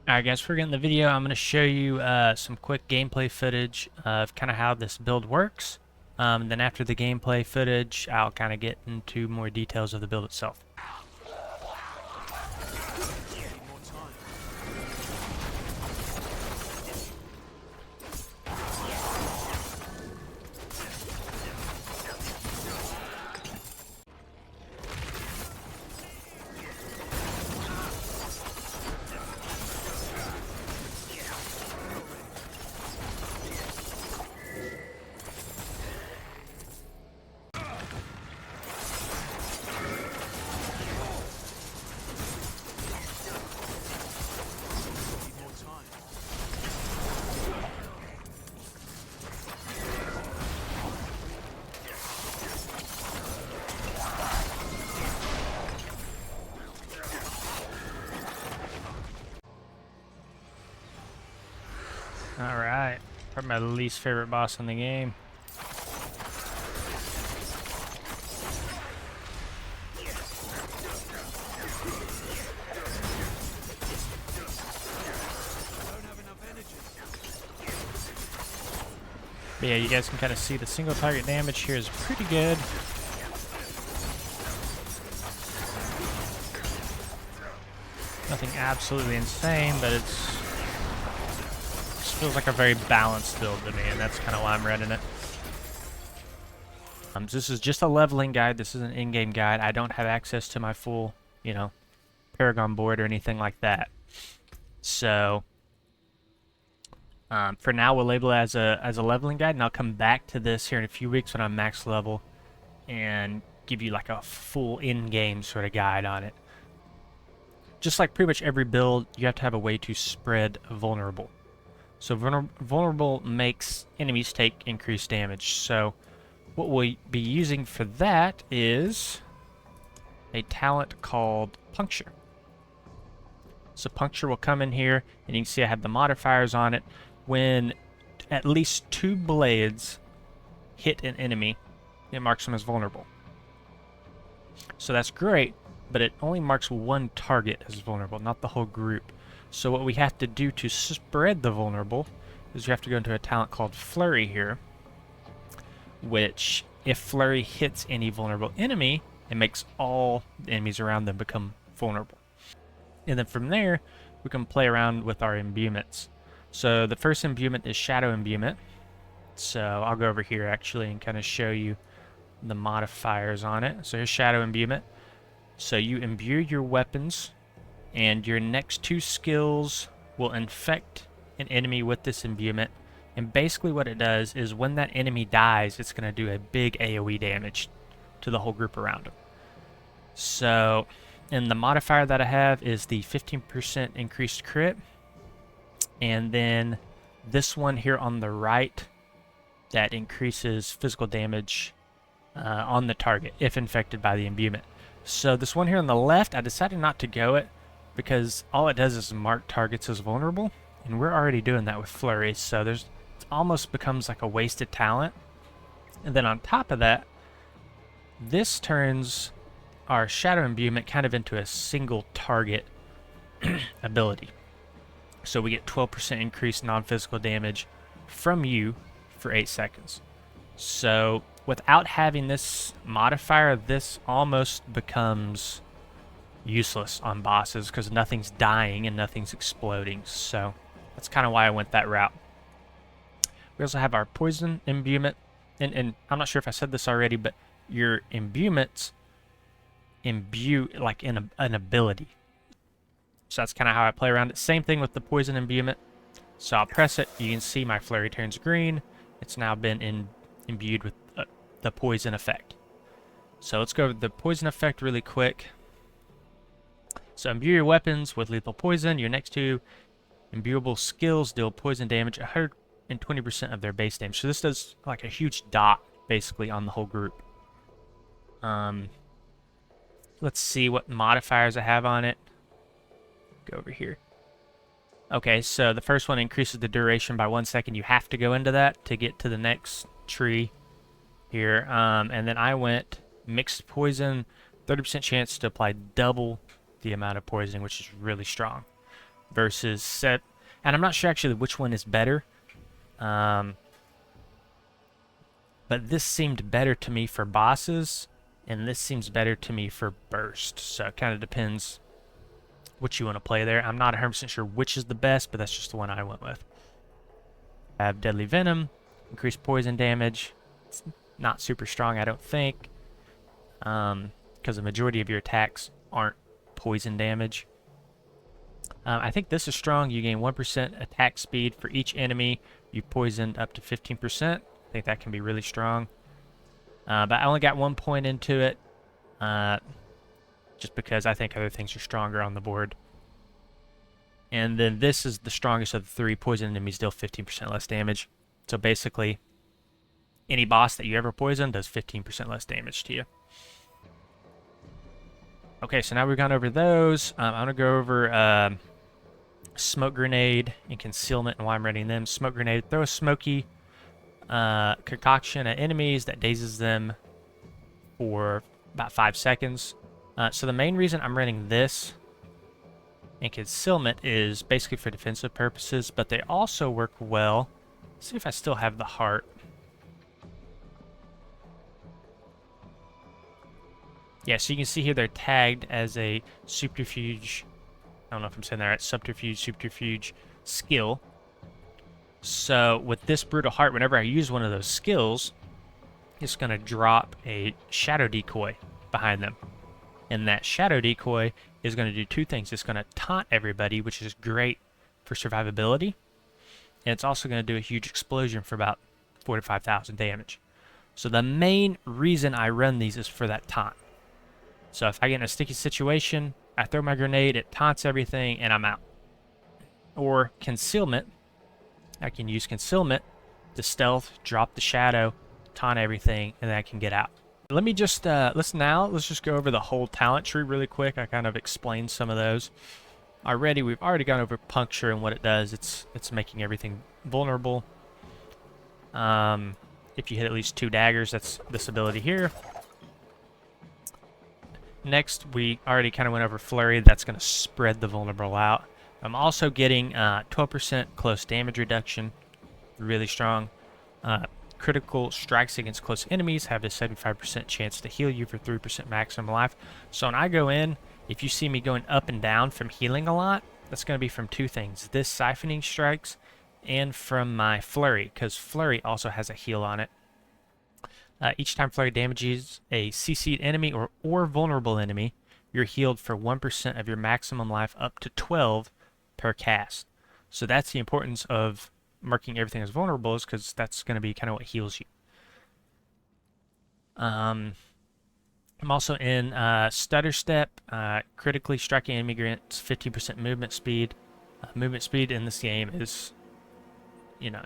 Alright guys, before we get in the video, I'm going to show you some quick gameplay footage of kind of how this build works. Then after the gameplay footage, I'll kind of get into more details of the build itself. Alright, probably my least favorite boss in the game. But yeah, you guys can kind of see the single target damage here is pretty good. Nothing absolutely insane, but it's feels like a very balanced build to me, and that's kind of why I'm running it. So this is just a leveling guide. This is an in-game guide. I don't have access to my full, Paragon board or anything like that. So for now, we'll label it as a leveling guide, and I'll come back to this here in a few weeks when I'm max level and give you like a full in-game sort of guide on it. Just like pretty much every build, you have to have a way to spread vulnerable. So vulnerable makes enemies take increased damage. So what we'll be using for that is a talent called Puncture. So Puncture will come in here, and you can see I have the modifiers on it. When at least 2 blades hit an enemy, it marks them as vulnerable. So that's great, but it only marks one target as vulnerable, not the whole group. So what we have to do to spread the vulnerable is we have to go into a talent called Flurry here, which if Flurry hits any vulnerable enemy, it makes all the enemies around them become vulnerable. And then from there, we can play around with our imbuements. So the first imbuement is Shadow Imbuement. So I'll go over here actually and kind of show you the modifiers on it. So here's Shadow Imbuement. So you imbue your weapons, and your next 2 skills will infect an enemy with this imbuement. And basically what it does is when that enemy dies, it's going to do a big AoE damage to the whole group around them. So, and the modifier that I have is the 15% increased crit. And then this one here on the right, that increases physical damage on the target if infected by the imbuement. So this one here on the left, I decided not to go it, because all it does is mark targets as vulnerable, and we're already doing that with Flurry, so it almost becomes like a wasted talent. And then on top of that, this turns our Shadow Imbuement kind of into a single target ability. So we get 12% increased non-physical damage from you for 8 seconds. So without having this modifier, this almost becomes useless on bosses because nothing's dying and nothing's exploding. So that's kind of why I went that route. We also have our Poison Imbuement, and I'm not sure if I said this already, but your imbuements imbue like an ability. So that's kind of how I play around it. Same thing with the Poison Imbuement. So I'll press it, you can see my Flurry turns green. It's now been imbued with the poison effect. So let's go over the poison effect really quick. So imbue your weapons with lethal poison. Your next 2 imbuable skills deal poison damage 120% of their base damage. So this does like a huge dot basically on the whole group. Let's see what modifiers I have on it. Go over here. Okay, so the first one increases the duration by 1 second. You have to go into that to get to the next tree here. And then I went mixed poison, 30% chance to apply double the amount of poisoning, which is really strong. versus set. And I'm not sure actually which one is better. But this seemed better to me for bosses, and this seems better to me for burst. So it kind of depends what you want to play there. I'm not 100% sure which is the best, but that's just the one I went with. I have Deadly Venom, increased poison damage. It's not super strong, I don't think, because the majority of your attacks aren't poison damage. I think this is strong. You gain 1% attack speed for each enemy you poisoned up to 15%. I think that can be really strong. But I only got 1 point into it, just because I think other things are stronger on the board. And then this is the strongest of the three. Poison enemies deal 15% less damage. So basically, any boss that you ever poison does 15% less damage to you. Okay, so now we've gone over those. I'm going to go over Smoke Grenade and Concealment and why I'm running them. Smoke Grenade, throw a smoky concoction at enemies that dazes them for about 5 seconds. So the main reason I'm running this and Concealment is basically for defensive purposes, but they also work well. Let's see if I still have the heart. Yeah, so you can see here they're tagged as a subterfuge. I don't know if I'm saying that right. Subterfuge skill. So with this Brutal Heart, whenever I use one of those skills, it's going to drop a shadow decoy behind them. And that shadow decoy is going to do two things. It's going to taunt everybody, which is great for survivability. And it's also going to do a huge explosion for about 4,000 to 5,000 damage. So the main reason I run these is for that taunt. So if I get in a sticky situation, I throw my grenade, it taunts everything, and I'm out. Or Concealment. I can use Concealment to stealth, drop the shadow, taunt everything, and then I can get out. Let me just, let's just go over the whole talent tree really quick. I kind of explained some of those already. We've already gone over Puncture and what it does. It's making everything vulnerable. If you hit at least 2 daggers, that's this ability here. Next, we already kind of went over Flurry. That's going to spread the vulnerable out. I'm also getting 12% close damage reduction. Really strong. Critical strikes against close enemies have a 75% chance to heal you for 3% maximum life. So when I go in, if you see me going up and down from healing a lot, that's going to be from 2 things. This Siphoning Strikes and from my Flurry, because Flurry also has a heal on it. Each time Flurry damages a CC'd enemy or vulnerable enemy, you're healed for 1% of your maximum life up to 12 per cast. So that's the importance of marking everything as vulnerable, is because that's going to be kind of what heals you. I'm also in Stutter Step. Critically striking enemy grants 50% movement speed. Movement speed in this game is, you know,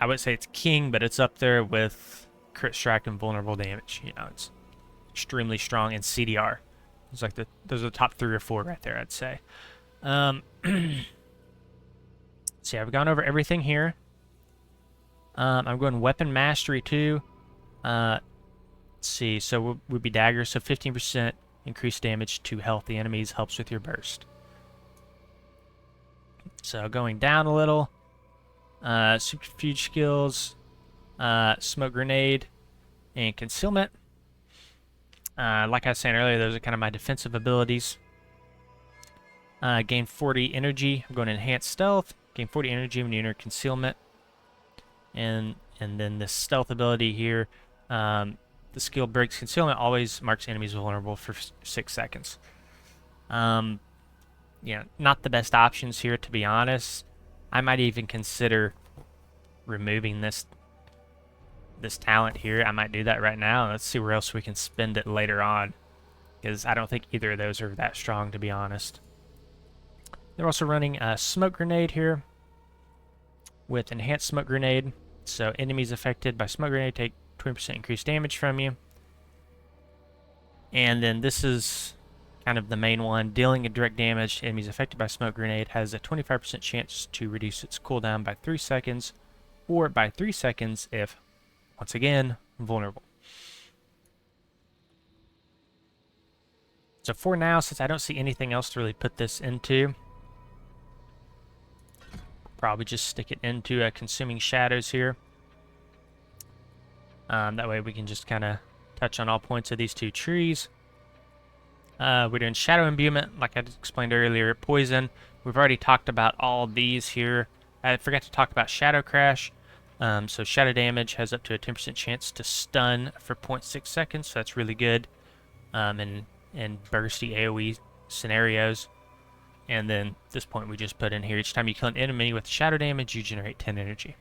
I would say it's king, but it's up there with crit strike and vulnerable damage. You know, it's extremely strong. And CDR, it's like those are the top 3 or 4 right there, I'd say. See, I've gone over everything here. I'm going Weapon Mastery too. Let's see, so would be Dagger, so 15% increased damage to healthy enemies helps with your burst. So going down a little, Subterfuge skills, Smoke Grenade, and Concealment. Like I was saying earlier, those are kind of my defensive abilities. Gain 40 energy. I'm going to Enhance Stealth. Gain 40 energy when you enter Concealment. And then this Stealth ability here, the skill Breaks Concealment always marks enemies vulnerable for 6 seconds. Yeah, not the best options here, to be honest. I might even consider removing this talent here. I might do that right now. Let's see where else we can spend it later on, because I don't think either of those are that strong, to be honest. They're also running a Smoke Grenade here with Enhanced Smoke Grenade. So enemies affected by Smoke Grenade take 20% increased damage from you. And then this is kind of the main one. Dealing a direct damage to enemies affected by Smoke Grenade has a 25% chance to reduce its cooldown by 3 seconds, or by 3 seconds if, once again, vulnerable. So for now, since I don't see anything else to really put this into, probably just stick it into Consuming Shadows here. That way we can just kind of touch on all points of these two trees. We're doing Shadow Imbuement, like I explained earlier. Poison, we've already talked about all these here. I forgot to talk about Shadow Crash. So Shadow Damage has up to a 10% chance to stun for 0.6 seconds, so that's really good in bursty AoE scenarios. And then at this point we just put in here, each time you kill an enemy with Shadow Damage, you generate 10 energy.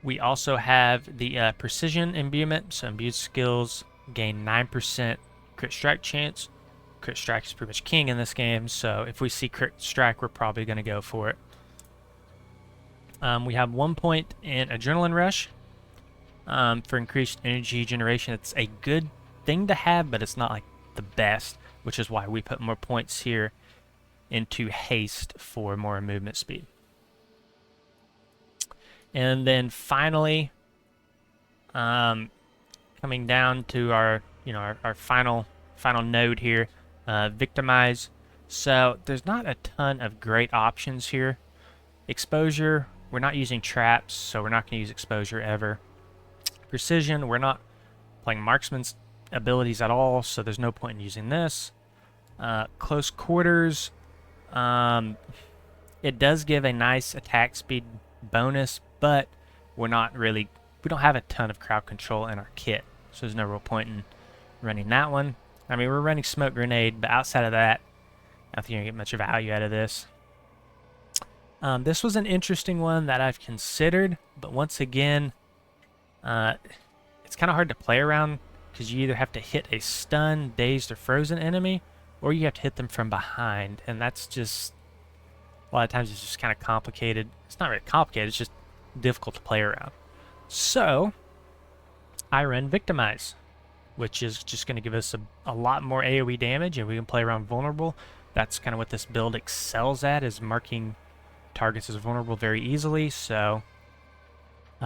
We also have the Precision Imbuement, so imbued skills gain 9% crit strike chance. Crit strike is pretty much king in this game, so if we see crit strike, we're probably going to go for it. We have 1 point in Adrenaline Rush for increased energy generation. It's a good thing to have, but it's not like the best, which is why we put more points here into Haste for more movement speed. And then finally, coming down to our final node here, Victimize. So there's not a ton of great options here. Exposure, we're not using traps, so we're not going to use exposure ever. Precision, we're not playing marksman's abilities at all, so there's no point in using this. Close quarters, it does give a nice attack speed bonus, but we don't have a ton of crowd control in our kit, so there's no real point in running that one. I mean, we're running Smoke Grenade, but outside of that, I don't think you're going to get much value out of this. This was an interesting one that I've considered, but once again, it's kind of hard to play around because you either have to hit a stun, dazed, or frozen enemy, or you have to hit them from behind, and that's just, a lot of times it's just kind of complicated. It's not really complicated, it's just difficult to play around. So, I run Victimize, which is just going to give us a lot more AoE damage, and we can play around vulnerable. That's kind of what this build excels at, is marking targets as vulnerable very easily. So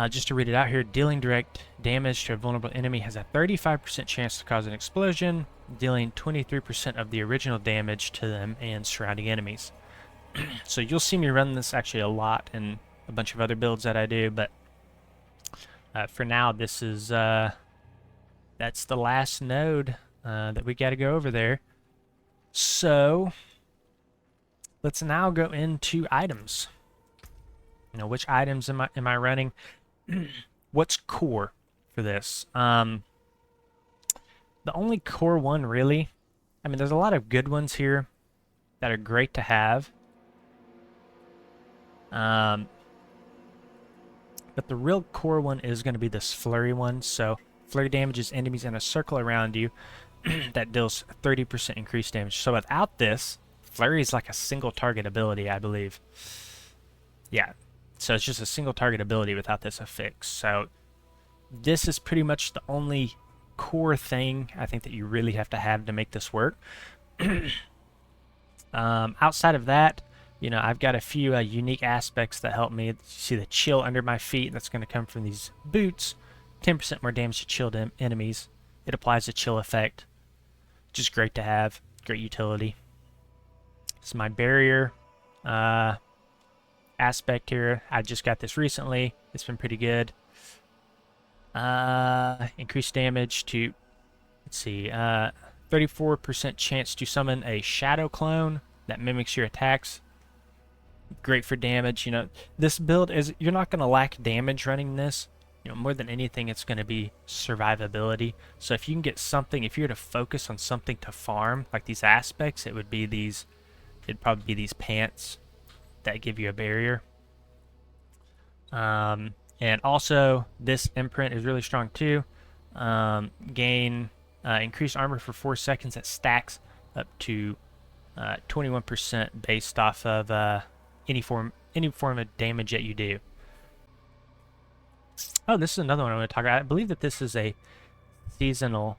just to read it out here, dealing direct damage to a vulnerable enemy has a 35% chance to cause an explosion, dealing 23% of the original damage to them and surrounding enemies. So you'll see me run this actually a lot in a bunch of other builds that I do, but for now this is that's the last node that we got to go over there. So let's now go into items. Which items am I running? What's core for this? The only core one, really, I mean, there's a lot of good ones here that are great to have. But the real core one is going to be this flurry one. So flurry damages enemies in a circle around you that deals 30% increased damage. So without this, flurry is like a single target ability, I believe. Yeah, so it's just a single target ability without this affix. So this is pretty much the only core thing I think that you really have to make this work. Outside of that, I've got a few unique aspects that help me. You see the chill under my feet. That's going to come from these boots. 10% more damage to chilled enemies. It applies a chill effect. Just great to have. Great utility. It's my barrier aspect here. I just got this recently. It's been pretty good. Increased damage to, let's see, 34% chance to summon a shadow clone that mimics your attacks. Great for damage. This build is, you're not going to lack damage running this. More than anything, it's going to be survivability. So if you can get something, if you were to focus on something to farm, like these aspects, it'd probably be these pants that give you a barrier. And also, this imprint is really strong too. Gain increased armor for 4 seconds that stacks up to 21% based off of any form of damage that you do. Oh, this is another one I want to talk about. I believe that this is a seasonal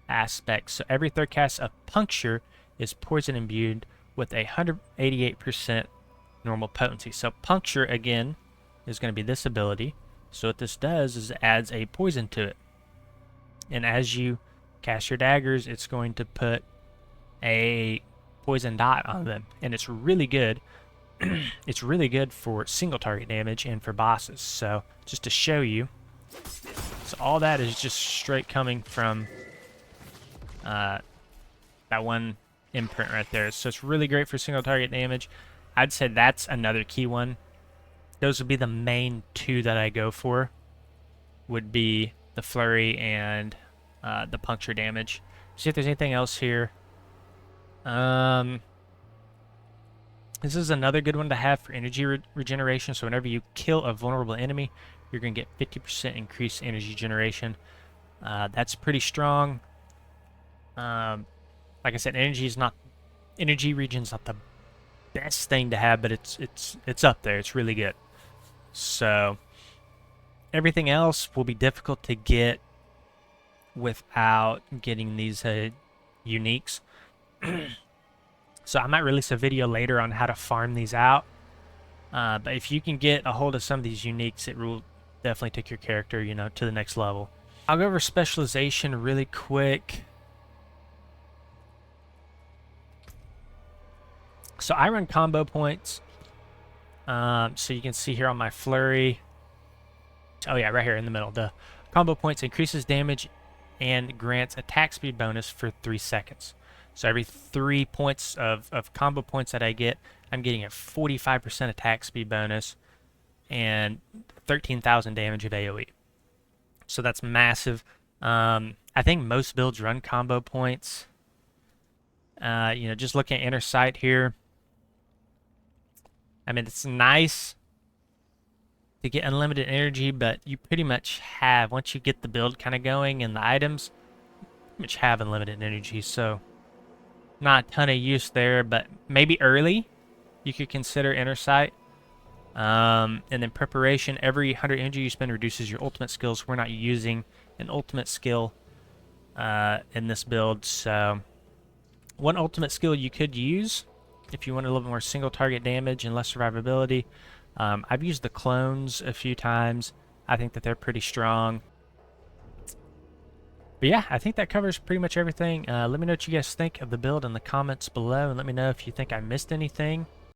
aspect. So every third cast of Puncture is poison imbued with a 188% normal potency. So Puncture, again, is going to be this ability. So what this does is it adds a poison to it. And as you cast your daggers, it's going to put a poison dot on them. And it's really good it's really good for single target damage and for bosses. So just to show you, so all that is just straight coming from that one imprint right there. So it's really great for single target damage. I'd say that's another key one. Those would be the main two that I go for, would be the flurry and the puncture damage. See if there's anything else here. This is another good one to have for energy regeneration. So whenever you kill a vulnerable enemy, you're going to get 50% increased energy generation. That's pretty strong. Like I said, energy regen's not the best thing to have, but it's up there. It's really good. So everything else will be difficult to get without getting these uniques. So I might release a video later on how to farm these out. But if you can get a hold of some of these uniques, it will definitely take your character, to the next level. I'll go over specialization really quick. So I run combo points. So you can see here on my flurry. Oh yeah, right here in the middle. The combo points increases damage and grants attack speed bonus for 3 seconds. So every 3 points of combo points that I get, I'm getting a 45% attack speed bonus and 13,000 damage of AoE. So that's massive. I think most builds run combo points. Just looking at Inner Sight here. I mean, it's nice to get unlimited energy, but you pretty much have, once you get the build kind of going and the items, pretty much have unlimited energy. So not a ton of use there, but maybe early you could consider Inner Sight. And then preparation, every 100 energy you spend reduces your ultimate skills. We're not using an ultimate skill in this build, so one ultimate skill you could use if you want a little bit more single target damage and less survivability. I've used the clones a few times. I think that they're pretty strong. But yeah, I think that covers pretty much everything. Let me know what you guys think of the build in the comments below, and let me know if you think I missed anything.